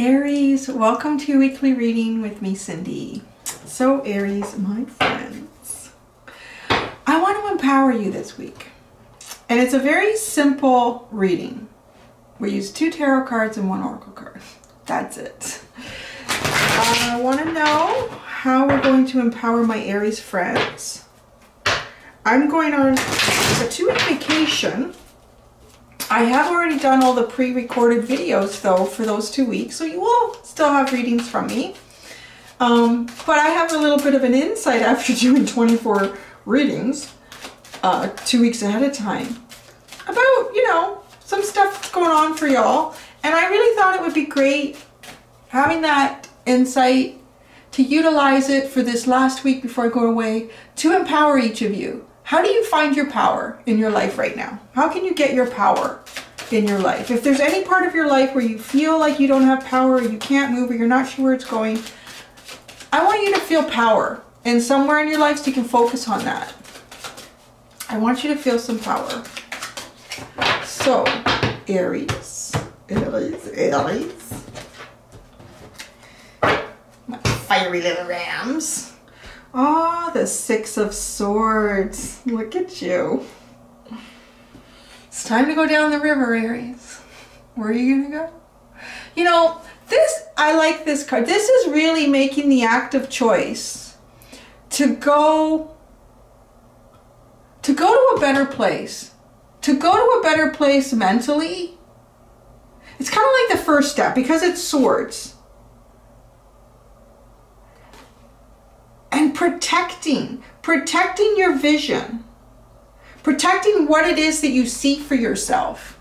Aries, welcome to your weekly reading with me, Cindy. So Aries, my friends, I want to empower you this week. And it's a very simple reading. We use 2 tarot cards and 1 oracle card. That's it. I want to know how we're going to empower my Aries friends. I'm going on a 2-week vacation. I have already done all the pre-recorded videos though for those 2 weeks, so you will still have readings from me. But I have a little bit of an insight after doing 24 readings 2 weeks ahead of time about, you know, some stuff that's going on for y'all. And I really thought it would be great having that insight to utilize it for this last week before I go away to empower each of you. How do you find your power in your life right now? How can you get your power in your life? If there's any part of your life where you feel like you don't have power, or you can't move, or you're not sure where it's going, I want you to feel power and somewhere in your life so you can focus on that. I want you to feel some power. So, Aries. My fiery little rams. Oh, the 6 of Swords. Look at you. It's time to go down the river, Aries. Where are you going to go? You know, I like this card. This is really making the active choice to go to a better place. To go to a better place mentally. It's kind of like the first step because it's swords. And protecting your vision, protecting what it is that you see for yourself.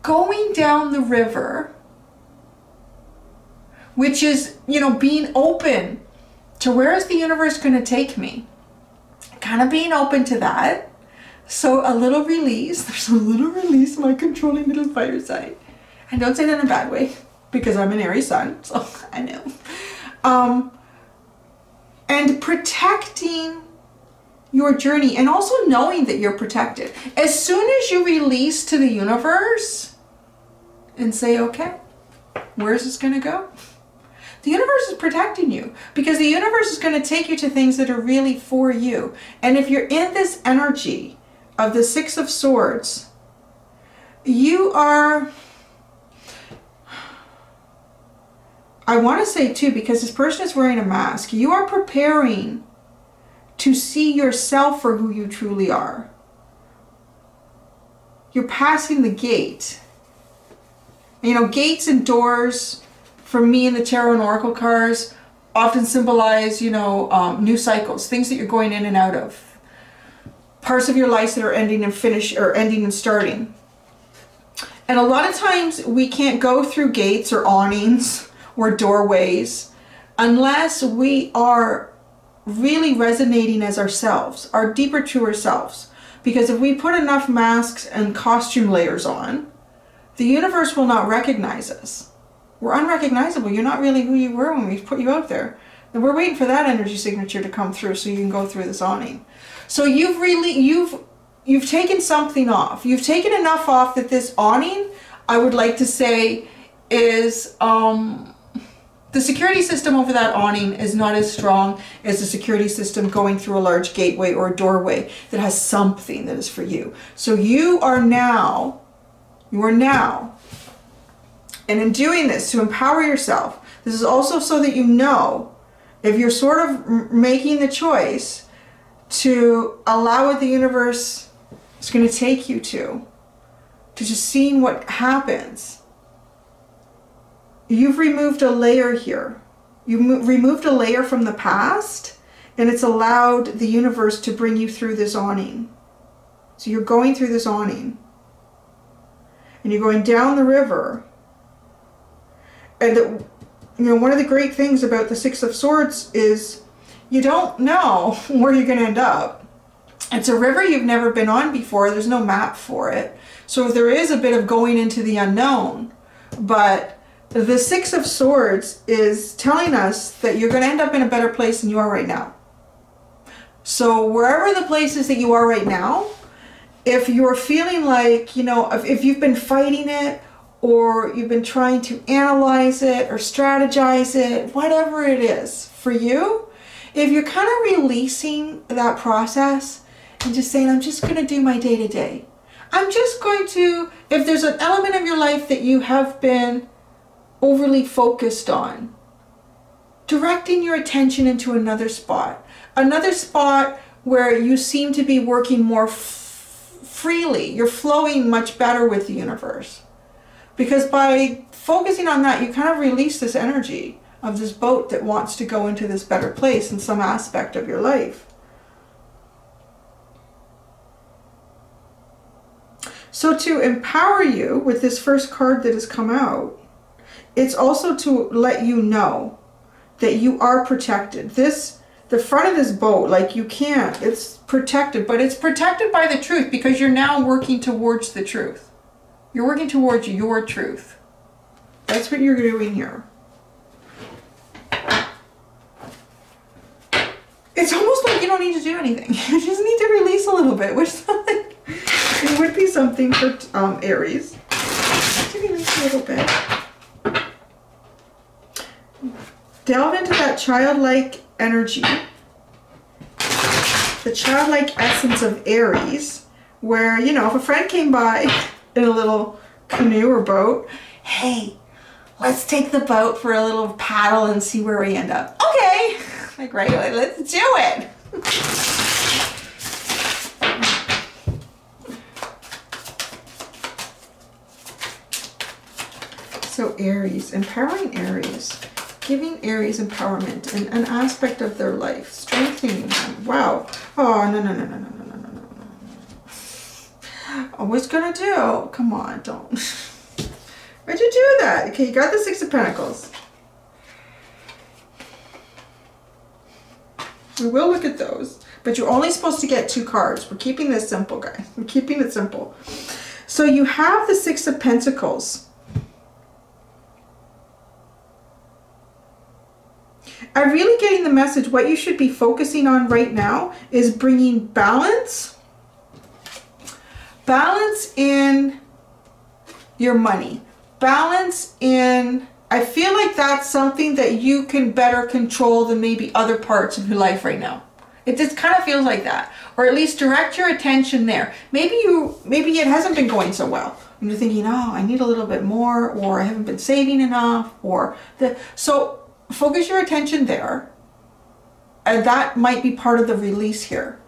Going down the river, which is, you know, being open to where is the universe going to take me. Kind of being open to that. So a little release, there's a little release, my controlling little fire sign. And don't say that in a bad way because I'm an Aries sun, so I know. And protecting your journey and also knowing that you're protected. As soon as you release to the universe and say, okay, where's this going to go? The universe is protecting you because the universe is going to take you to things that are really for you. And if you're in this energy of the 6 of Swords, you are... I want to say too, because this person is wearing a mask, you are preparing to see yourself for who you truly are. You're passing the gate. You know, gates and doors, for me in the tarot and oracle cards, often symbolize, you know, new cycles, things that you're going in and out of. Parts of your life that are ending and ending and starting. And a lot of times we can't go through gates or awnings or doorways unless we are really resonating as ourselves, our deeper truer selves. Because if we put enough masks and costume layers on, the universe will not recognize us. We're unrecognizable. You're not really who you were when we put you out there. And we're waiting for that energy signature to come through so you can go through this awning. So you've taken something off. You've taken enough off that this awning, I would like to say, is the security system over that awning is not as strong as the security system going through a large gateway or a doorway that has something that is for you. So you are now, and in doing this to empower yourself, this is also so that you know if you're sort of making the choice to allow what the universe is going to take you to just seeing what happens. You've removed a layer here. You removed a layer from the past, and it's allowed the universe to bring you through this awning. So you're going through this awning, and you're going down the river. And you know, one of the great things about the 6 of Swords is you don't know where you're going to end up. It's a river you've never been on before. There's no map for it. So there is a bit of going into the unknown, but the 6 of Swords is telling us that you're going to end up in a better place than you are right now. So wherever the place is that you are right now, if you're feeling like, you know, if you've been fighting it or you've been trying to analyze it or strategize it, whatever it is for you, if you're kind of releasing that process and just saying, I'm just going to do my day-to-day. I'm just going to, if there's an element of your life that you have been overly focused on, directing your attention into another spot where you seem to be working more freely. You're flowing much better with the universe. Because by focusing on that, you kind of release this energy of this boat that wants to go into this better place in some aspect of your life. So to empower you with this first card that has come out, it's also to let you know that you are protected. The front of this boat, like you can't, it's protected, but it's protected by the truth because you're now working towards the truth. You're working towards your truth. That's what you're doing here. It's almost like you don't need to do anything. You just need to release a little bit, which like, it would be something for Aries. To release a little bit. Delve into that childlike energy. The childlike essence of Aries, where, you know, if a friend came by in a little canoe or boat, hey, let's take the boat for a little paddle and see where we end up. Okay, like right, let's do it. So Aries, empowering Aries, giving Aries empowerment and an aspect of their life, strengthening them. Wow. Oh, no. Oh, what's gonna do? Come on, don't. Why'd you do that? Okay, you got the Six of Pentacles. We will look at those, but you're only supposed to get 2 cards. We're keeping this simple, guys. We're keeping it simple. So you have the Six of Pentacles. I'm really getting the message. What you should be focusing on right now is bringing balance. Balance in your money. Balance in, I feel like that's something that you can better control than maybe other parts of your life right now. It just kind of feels like that. Or at least direct your attention there. Maybe it hasn't been going so well. And you're thinking, oh, I need a little bit more, or I haven't been saving enough, so focus your attention there. And that might be part of the release here.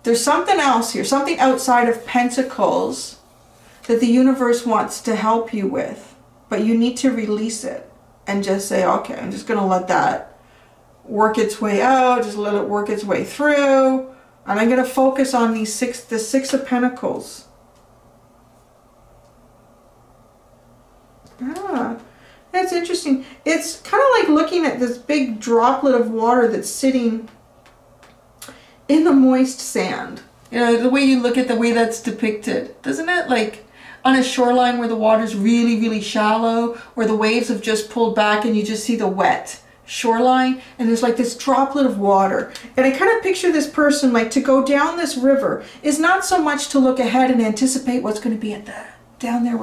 There's something else here, something outside of Pentacles that the universe wants to help you with, but you need to release it and just say, okay, I'm just going to let that work its way out, just let it work its way through, and I'm going to focus on the Six of Pentacles. Ah, that's interesting. It's kind of like looking at this big droplet of water that's sitting in the moist sand. You know, the way you look at the way that's depicted, doesn't it? Like on a shoreline where the water's really, really shallow, where the waves have just pulled back and you just see the wet shoreline, and there's like this droplet of water. And I kind of picture this person, like, to go down this river is not so much to look ahead and anticipate what's going to be at down there.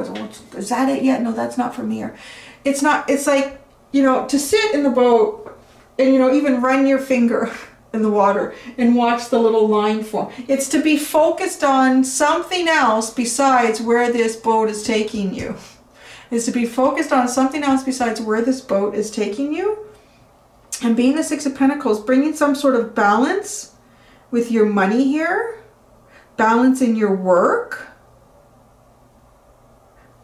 Is that it yet? No, that's not for me. Or it's not, it's like, you know, to sit in the boat and, you know, even run your finger in the water and watch the little line form. It's to be focused on something else besides where this boat is taking you. It's to be focused on something else besides where this boat is taking you. And being the Six of Pentacles, bringing some sort of balance with your money here, balance in your work,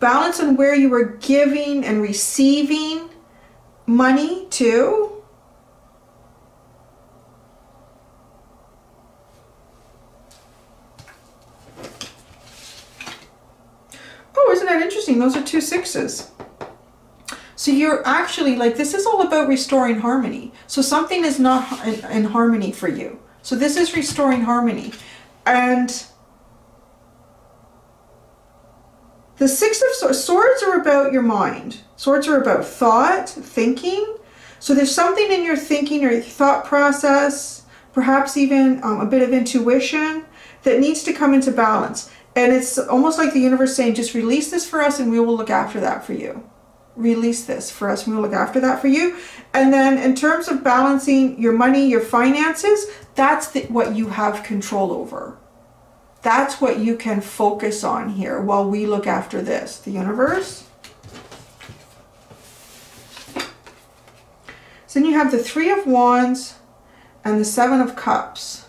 balance in where you are giving and receiving money to. Oh, isn't that interesting? Those are 2 sixes. So you're actually, like, this is all about restoring harmony. So something is not in harmony for you. So this is restoring harmony. And the Six of Swords are about your mind. Swords are about thought, thinking. So there's something in your thinking or your thought process, perhaps even a bit of intuition, that needs to come into balance. And it's almost like the universe saying, just release this for us and we will look after that for you. Release this for us and we will look after that for you. And then in terms of balancing your money, your finances, that's what you have control over. That's what you can focus on here while we look after this. The universe. So then you have the Three of Wands and the Seven of Cups.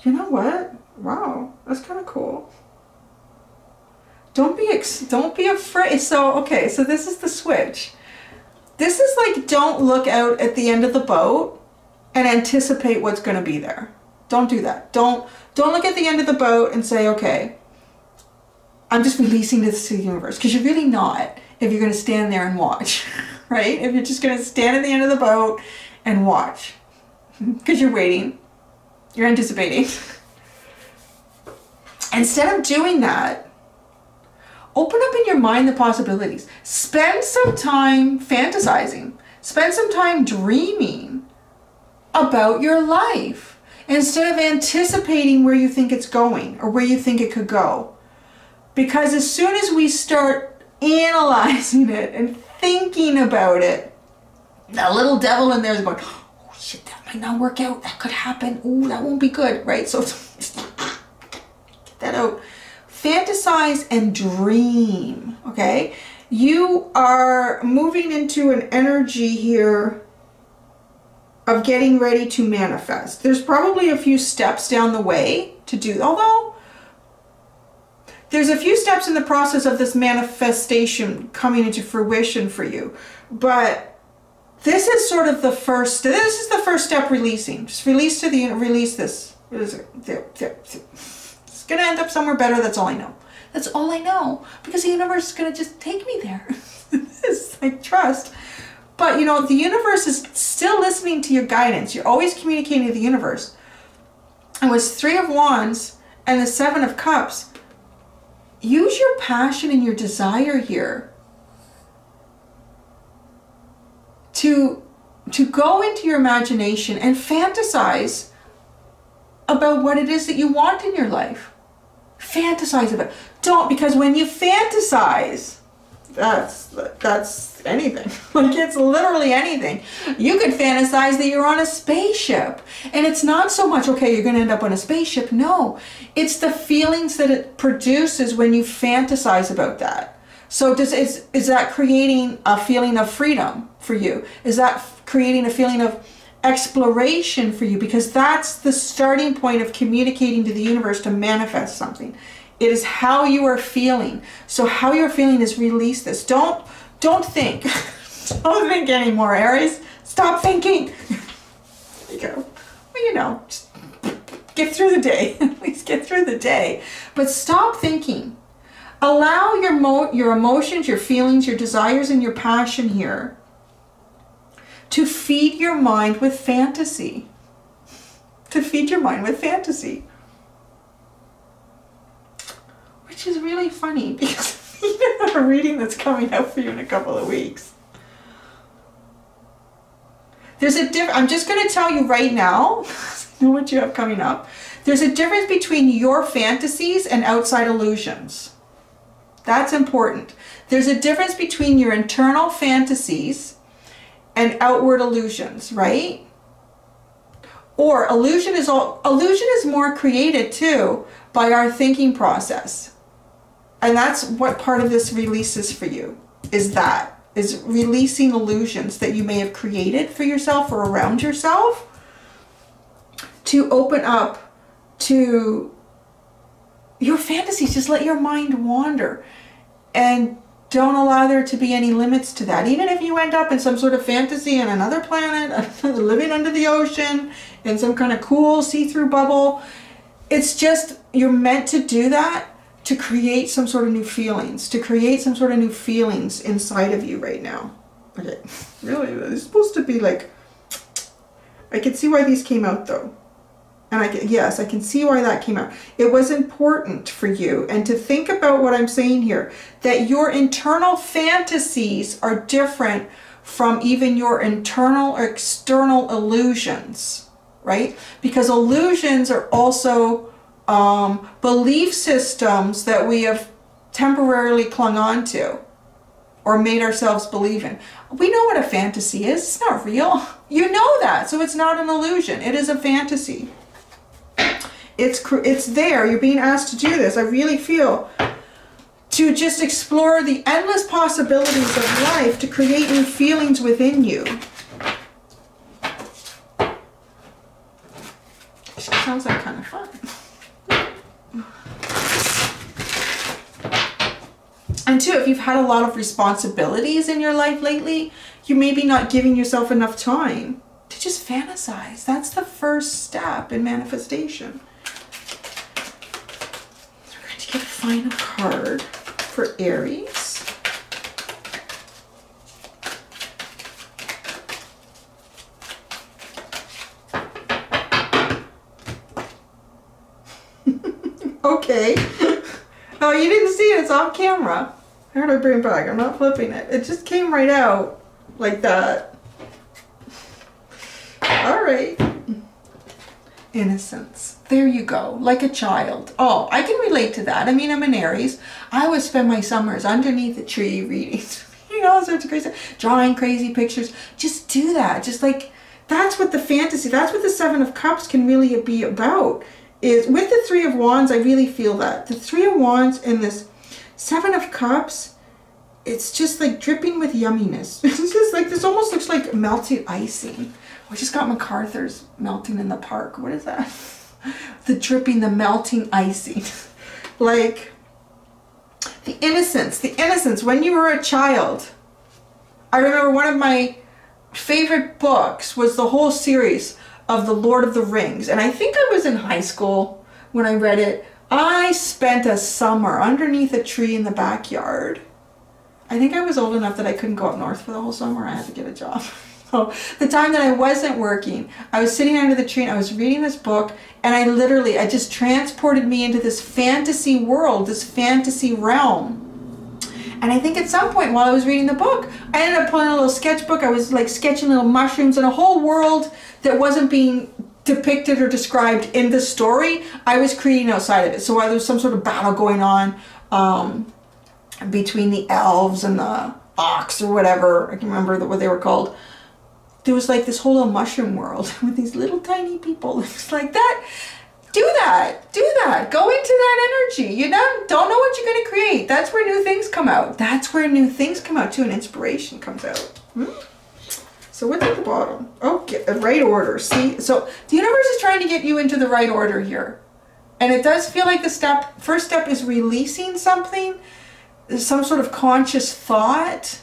You know what? Wow, that's kind of cool. Don't be afraid. So, okay, so this is the switch. This is like, don't look out at the end of the boat and anticipate what's going to be there. Don't do that. Don't look at the end of the boat and say, okay, I'm just releasing this to the universe. Because you're really not if you're going to stand there and watch, right? If you're just going to stand at the end of the boat and watch. Because you're waiting. You're anticipating. Instead of doing that, open up in your mind the possibilities. Spend some time fantasizing. Spend some time dreaming about your life instead of anticipating where you think it's going or where you think it could go. Because as soon as we start analyzing it and thinking about it, that little devil in there is going, oh shit, that might not work out. That could happen. Ooh, that won't be good, right? So get that out. Fantasize and dream, okay? You are moving into an energy here of getting ready to manifest. There's probably a few steps down the way to do, although there's a few steps in the process of this manifestation coming into fruition for you. But this is sort of the first, this is the first step, releasing. Just release to the, release this. What is it? There. It's going to end up somewhere better. That's all I know. That's all I know. Because the universe is going to just take me there. It's like trust. But, you know, the universe is still listening to your guidance. You're always communicating to the universe. And with Three of Wands and the Seven of Cups, use your passion and your desire here to go into your imagination and fantasize about what it is that you want in your life. Fantasize about it. Don't, because when you fantasize, that's anything. Like, it's literally anything. You could fantasize that you're on a spaceship, and it's not so much, okay, you're going to end up on a spaceship. No, it's the feelings that it produces when you fantasize about that. So is that creating a feeling of freedom for you? Is that creating a feeling of exploration for you? Because that's the starting point of communicating to the universe to manifest something. It is how you are feeling. So how you're feeling is release this. Don't think. Don't think anymore, Aries. Stop thinking. There you go. Well, you know, just get through the day. At least get through the day. But stop thinking. Allow your emotions, your feelings, your desires, and your passion here to feed your mind with fantasy. To feed your mind with fantasy. Which is really funny because you have a reading that's coming out for you in a couple of weeks. There's a I'm just going to tell you right now, know what you have coming up. There's a difference between your fantasies and outside illusions. That's important. There's a difference between your internal fantasies and outward illusions, right? Or illusion is more created too by our thinking process. And that's what part of this releases for you, is releasing illusions that you may have created for yourself or around yourself, to open up to your fantasies. Just let your mind wander and don't allow there to be any limits to that. Even if you end up in some sort of fantasy on another planet, living under the ocean, in some kind of cool see-through bubble, it's just, you're meant to do that to create some sort of new feelings, inside of you right now. Okay, really, it's supposed to be like, I can see why these came out though. And yes, I can see why that came out. It was important for you, and to think about what I'm saying here, that your internal fantasies are different from even your internal or external illusions, right? Because illusions are also belief systems that we have temporarily clung on to or made ourselves believe in. We know what a fantasy is. It's not real. You know that, so it's not an illusion. It is a fantasy. It's there. You're being asked to do this. I really feel to just explore the endless possibilities of life to create new feelings within you. Sounds like kind of fun. And two, if you've had a lot of responsibilities in your life lately, you may be not giving yourself enough time to just fantasize. That's the first step in manifestation. So we're going to get a final card for Aries. Okay. Oh, you didn't see it. It's off camera. How do I bring it back? I'm not flipping it. It just came right out like that. All right. Innocence. There you go. Like a child. Oh, I can relate to that. I mean, I'm an Aries. I would spend my summers underneath a tree reading. You know, all sorts of crazy, drawing crazy pictures. Just do that. Just like, that's what the fantasy, that's what the Seven of Cups can really be about. Is with the Three of Wands, I really feel that. The Three of Wands and this Seven of Cups, it's just like dripping with yumminess. It's just like, this almost looks like melted icing. We just got MacArthur's melting in the park. What is that? The dripping, the melting icing. Like, the innocence. When you were a child, I remember one of my favorite books was the whole series of the Lord of the Rings, and I think I was in high school when I read it. I spent a summer underneath a tree in the backyard. I think I was old enough that I couldn't go up north for the whole summer. I had to get a job. So the time that I wasn't working, I was sitting under the tree and I was reading this book, and it just transported me into this fantasy world, this fantasy realm. And I think at some point while I was reading the book, I ended up pulling a little sketchbook. I was like sketching little mushrooms and a whole world that wasn't being depicted or described in the story. I was creating outside of it. So while there was some sort of battle going on between the elves and the ox or whatever, I can remember what they were called. There was like this whole little mushroom world with these little tiny people. It's like that. Do that. Go into that energy. You don't know what you're going to create. That's where new things come out. That's where new things come out too, and inspiration comes out. So what's at the bottom? Oh, get a right order. See, so the universe is trying to get you into the right order here. And it does feel like the first step is releasing something, some sort of conscious thought,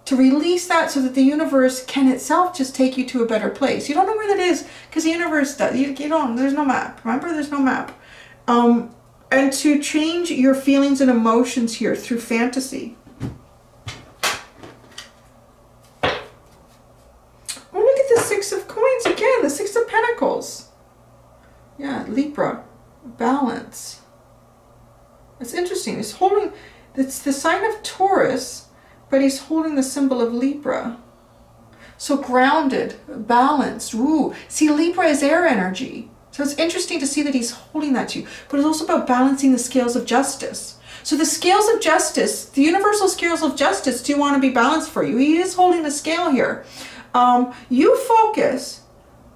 to release that so that the universe can itself just take you to a better place. You don't know where that is because the universe does. You don't, there's no map. Remember, there's no map. And to change your feelings and emotions here through fantasy. Oh, look at the Six of Coins again, the Six of Pentacles. Yeah, Libra, balance. It's interesting. It's the sign of Taurus, but he's holding the symbol of Libra. So grounded, balanced. Ooh, see, Libra is air energy. So it's interesting to see that he's holding that to you. But it's also about balancing the scales of justice. So the scales of justice, the universal scales of justice do want to be balanced for you. He is holding the scale here. You focus.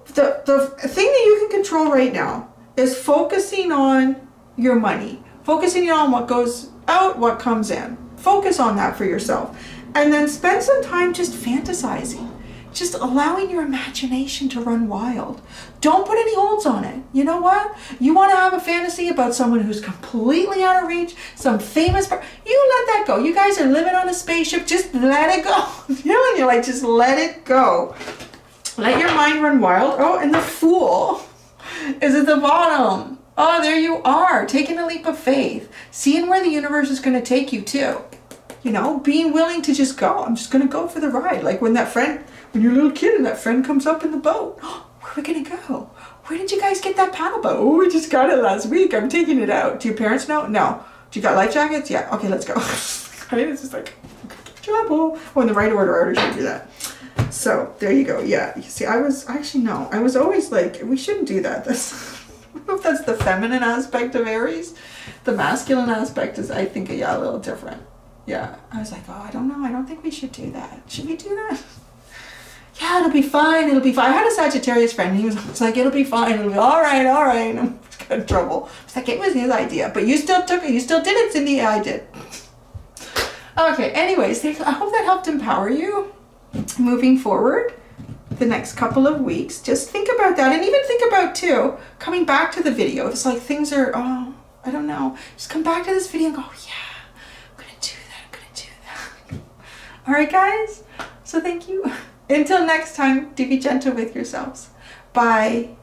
The thing that you can control right now is focusing on your money. Focusing on what goes out, what comes in. Focus on that for yourself. And then spend some time just fantasizing. Just allowing your imagination to run wild. Don't put any holds on it. You know what? You want to have a fantasy about someone who's completely out of reach, some famous person. You let that go. You guys are living on a spaceship. Just let it go. You know, and you're like, just let it go. Let your mind run wild. Oh, and the Fool is at the bottom. Oh, there you are, taking a leap of faith, seeing where the universe is going to take you to. You know, being willing to just go. I'm just going to go for the ride. Like when you're a little kid and that friend comes up in the boat. Oh, where are we going to go? Where did you guys get that paddle boat? Oh, we just got it last week. I'm taking it out. Do your parents know? No. Do you got life jackets? Yeah. Okay, let's go. Right? It's just like, trouble. Oh, in the right order, I already showed you that. So there you go. Yeah, you see, I was always like, we shouldn't do that. I don't know if that's the feminine aspect of Aries. The masculine aspect is, I think, yeah, a little different. Yeah, I was like, oh, I don't know. I don't think we should do that. Should we do that? Yeah, it'll be fine. It'll be fine. I had a Sagittarius friend. And he was like, it'll be fine. It'll be all right. All right. And I'm got in trouble. It's like, it was his idea, but you still took it. You still did it, Cindy. Yeah, I did. Okay. Anyways, I hope that helped empower you moving forward the next couple of weeks. Just think about that, and even think about too coming back to the video. It's like things are, oh, I don't know. Just come back to this video and go, yeah, I'm gonna do that. I'm gonna do that. All right, guys. So thank you. Until next time, do be gentle with yourselves. Bye.